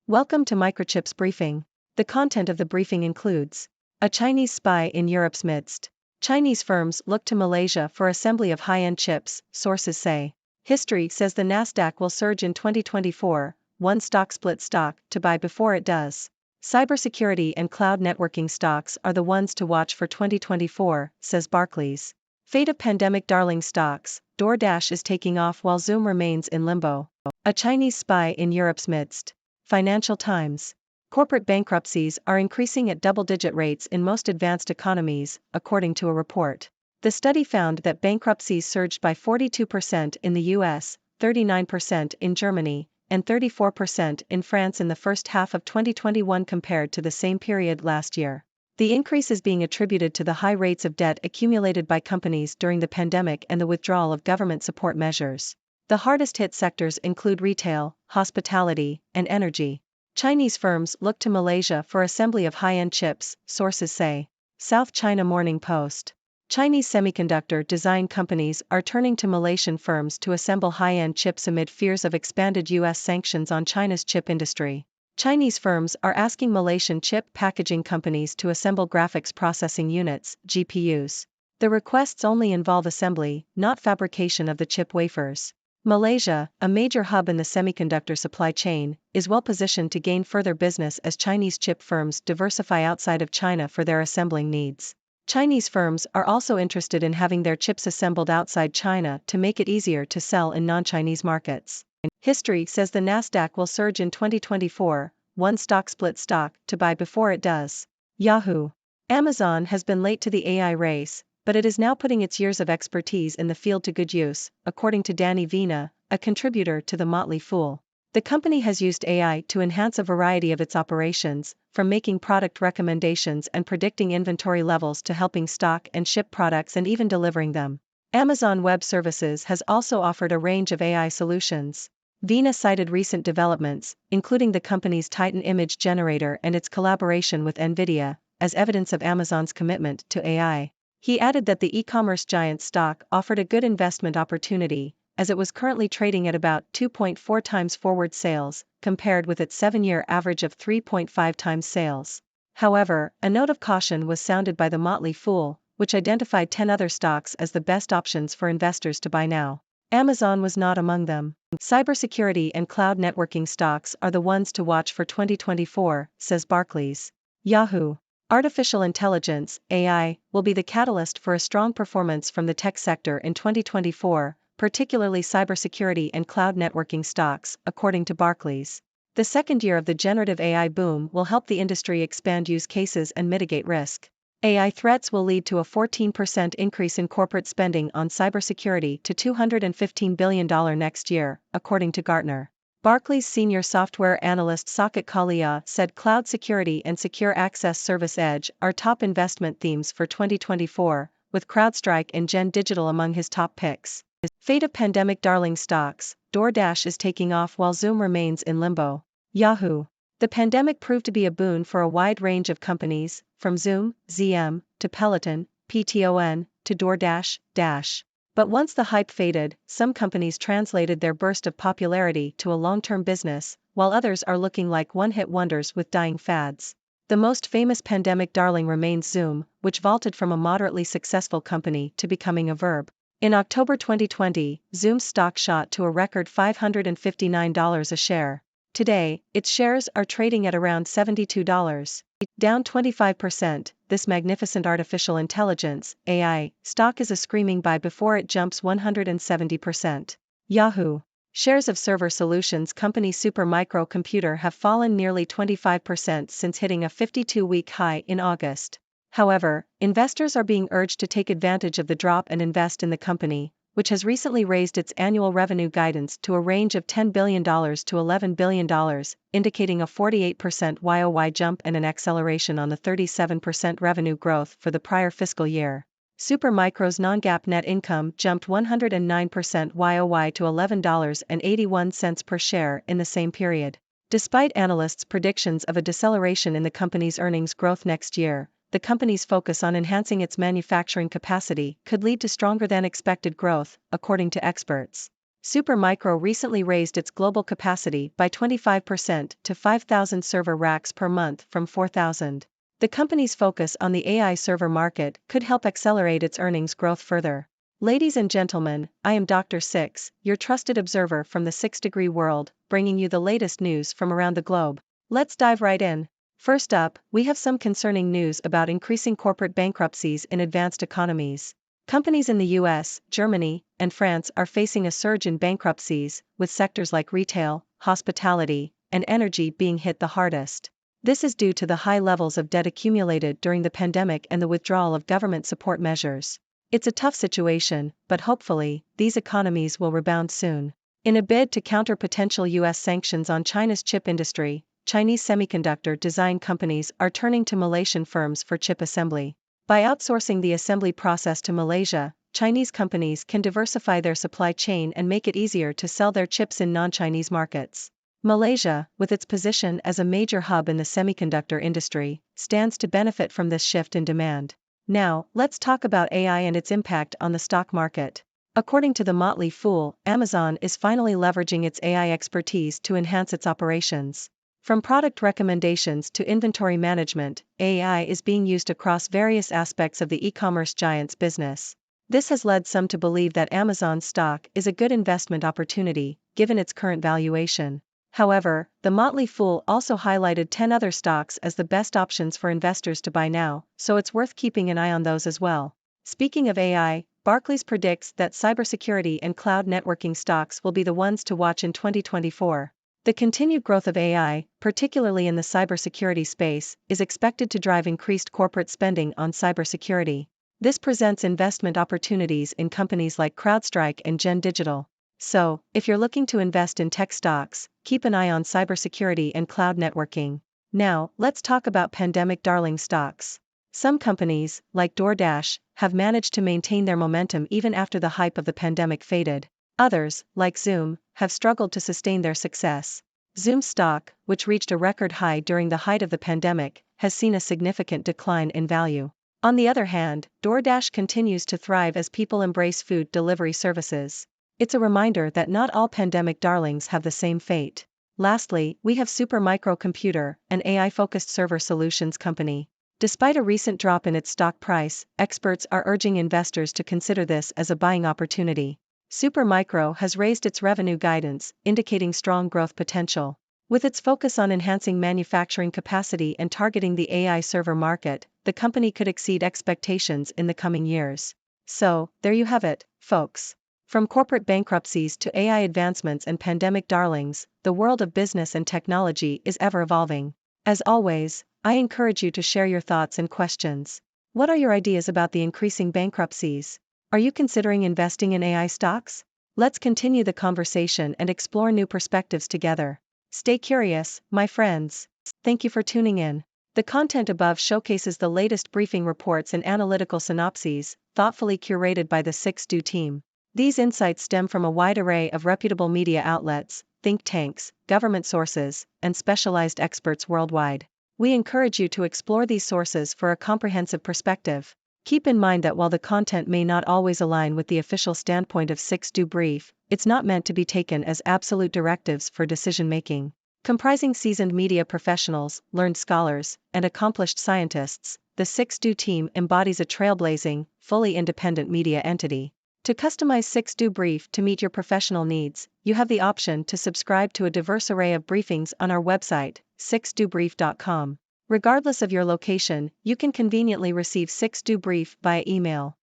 Welcome to Microchip's briefing. The content of the briefing includes a Chinese spy in Europe's midst. Chinese firms look to Malaysia for assembly of high-end chips, sources say. History says the Nasdaq will surge in 2024, one stock split stock to buy before it does. Cybersecurity and cloud networking stocks are the ones to watch for 2024, says Barclays. Fate of pandemic darling stocks, DoorDash is taking off while Zoom remains in limbo. A Chinese spy in Europe's midst. Financial Times. Corporate bankruptcies are increasing at double-digit rates in most advanced economies, according to a report. The study found that bankruptcies surged by 42% in the US, 39% in Germany, and 34% in France in the first half of 2021 compared to the same period last year. The increase is being attributed to the high rates of debt accumulated by companies during the pandemic and the withdrawal of government support measures. The hardest-hit sectors include retail, hospitality, and energy. Chinese firms look to Malaysia for assembly of high-end chips, sources say. South China Morning Post. Chinese semiconductor design companies are turning to Malaysian firms to assemble high-end chips amid fears of expanded U.S. sanctions on China's chip industry. Chinese firms are asking Malaysian chip packaging companies to assemble graphics processing units, GPUs. The requests only involve assembly, not fabrication of the chip wafers. Malaysia, a major hub in the semiconductor supply chain, is well positioned to gain further business as Chinese chip firms diversify outside of China for their assembling needs. Chinese firms are also interested in having their chips assembled outside China to make it easier to sell in non-Chinese markets. History says the Nasdaq will surge in 2024, one stock split stock to buy before it does. Yahoo! Amazon has been late to the AI race, but it is now putting its years of expertise in the field to good use, according to Danny Vina, a contributor to The Motley Fool. The company has used AI to enhance a variety of its operations, from making product recommendations and predicting inventory levels to helping stock and ship products and even delivering them. Amazon Web Services has also offered a range of AI solutions. Vina cited recent developments, including the company's Titan image generator and its collaboration with NVIDIA, as evidence of Amazon's commitment to AI. He added that the e-commerce giant stock offered a good investment opportunity, as it was currently trading at about 2.4 times forward sales, compared with its 7-year average of 3.5 times sales. However, a note of caution was sounded by the Motley Fool, which identified 10 other stocks as the best options for investors to buy now. Amazon was not among them. Cybersecurity and cloud networking stocks are the ones to watch for 2024, says Barclays. Yahoo! Artificial intelligence, AI, will be the catalyst for a strong performance from the tech sector in 2024, particularly cybersecurity and cloud networking stocks, according to Barclays. The second year of the generative AI boom will help the industry expand use cases and mitigate risk. AI threats will lead to a 14% increase in corporate spending on cybersecurity to $215 billion next year, according to Gartner. Barclays senior software analyst Saket Kalia said cloud security and secure access service edge are top investment themes for 2024, with CrowdStrike and Gen Digital among his top picks. Fate of pandemic darling stocks, DoorDash is taking off while Zoom remains in limbo. Yahoo! The pandemic proved to be a boon for a wide range of companies, from Zoom, ZM, to Peloton, PTON, to DoorDash, Dash. But once the hype faded, some companies translated their burst of popularity to a long-term business, while others are looking like one-hit wonders with dying fads. The most famous pandemic darling remains Zoom, which vaulted from a moderately successful company to becoming a verb. In October 2020, Zoom's stock shot to a record $559 a share. Today, its shares are trading at around $72. Down 25%, this magnificent artificial intelligence, AI, stock is a screaming buy before it jumps 170%. Yahoo! Shares of server solutions company Supermicro Computer have fallen nearly 25% since hitting a 52-week high in August. However, investors are being urged to take advantage of the drop and invest in the company, which has recently raised its annual revenue guidance to a range of $10 billion to $11 billion, indicating a 48% YOY jump and an acceleration on the 37% revenue growth for the prior fiscal year. Supermicro's non-GAAP net income jumped 109% YOY to $11.81 per share in the same period. Despite analysts' predictions of a deceleration in the company's earnings growth next year, the company's focus on enhancing its manufacturing capacity could lead to stronger than expected growth, according to experts. Supermicro recently raised its global capacity by 25% to 5,000 server racks per month from 4,000. The company's focus on the AI server market could help accelerate its earnings growth further. Ladies and gentlemen, I am Dr. Six, your trusted observer from the 6-degree world, bringing you the latest news from around the globe. Let's dive right in. First up, we have some concerning news about increasing corporate bankruptcies in advanced economies. Companies in the US, Germany, and France are facing a surge in bankruptcies, with sectors like retail, hospitality, and energy being hit the hardest. This is due to the high levels of debt accumulated during the pandemic and the withdrawal of government support measures. It's a tough situation, but hopefully, these economies will rebound soon. In a bid to counter potential US sanctions on China's chip industry, Chinese semiconductor design companies are turning to Malaysian firms for chip assembly. By outsourcing the assembly process to Malaysia, Chinese companies can diversify their supply chain and make it easier to sell their chips in non-Chinese markets. Malaysia, with its position as a major hub in the semiconductor industry, stands to benefit from this shift in demand. Now, let's talk about AI and its impact on the stock market. According to the Motley Fool, Amazon is finally leveraging its AI expertise to enhance its operations. From product recommendations to inventory management, AI is being used across various aspects of the e-commerce giant's business. This has led some to believe that Amazon's stock is a good investment opportunity, given its current valuation. However, the Motley Fool also highlighted 10 other stocks as the best options for investors to buy now, so it's worth keeping an eye on those as well. Speaking of AI, Barclays predicts that cybersecurity and cloud networking stocks will be the ones to watch in 2024. The continued growth of AI, particularly in the cybersecurity space, is expected to drive increased corporate spending on cybersecurity. This presents investment opportunities in companies like CrowdStrike and Gen Digital. So, if you're looking to invest in tech stocks, keep an eye on cybersecurity and cloud networking. Now, let's talk about pandemic darling stocks. Some companies, like DoorDash, have managed to maintain their momentum even after the hype of the pandemic faded. Others, like Zoom, have struggled to sustain their success. Zoom's stock, which reached a record high during the height of the pandemic, has seen a significant decline in value. On the other hand, DoorDash continues to thrive as people embrace food delivery services. It's a reminder that not all pandemic darlings have the same fate. Lastly, we have Supermicro Computer, an AI-focused server solutions company. Despite a recent drop in its stock price, experts are urging investors to consider this as a buying opportunity. Supermicro has raised its revenue guidance, indicating strong growth potential. With its focus on enhancing manufacturing capacity and targeting the AI server market, the company could exceed expectations in the coming years. So, there you have it, folks. From corporate bankruptcies to AI advancements and pandemic darlings, the world of business and technology is ever evolving. As always, I encourage you to share your thoughts and questions. What are your ideas about the increasing bankruptcies? Are you considering investing in AI stocks? Let's continue the conversation and explore new perspectives together. Stay curious, my friends. Thank you for tuning in. The content above showcases the latest briefing reports and analytical synopses, thoughtfully curated by the 6Do team. These insights stem from a wide array of reputable media outlets, think tanks, government sources, and specialized experts worldwide. We encourage you to explore these sources for a comprehensive perspective. Keep in mind that while the content may not always align with the official standpoint of 6Do Brief, it's not meant to be taken as absolute directives for decision-making. Comprising seasoned media professionals, learned scholars, and accomplished scientists, the 6Do team embodies a trailblazing, fully independent media entity. To customize 6Do Brief to meet your professional needs, you have the option to subscribe to a diverse array of briefings on our website, 6dobrief.com. Regardless of your location, you can conveniently receive 6Do Brief via email.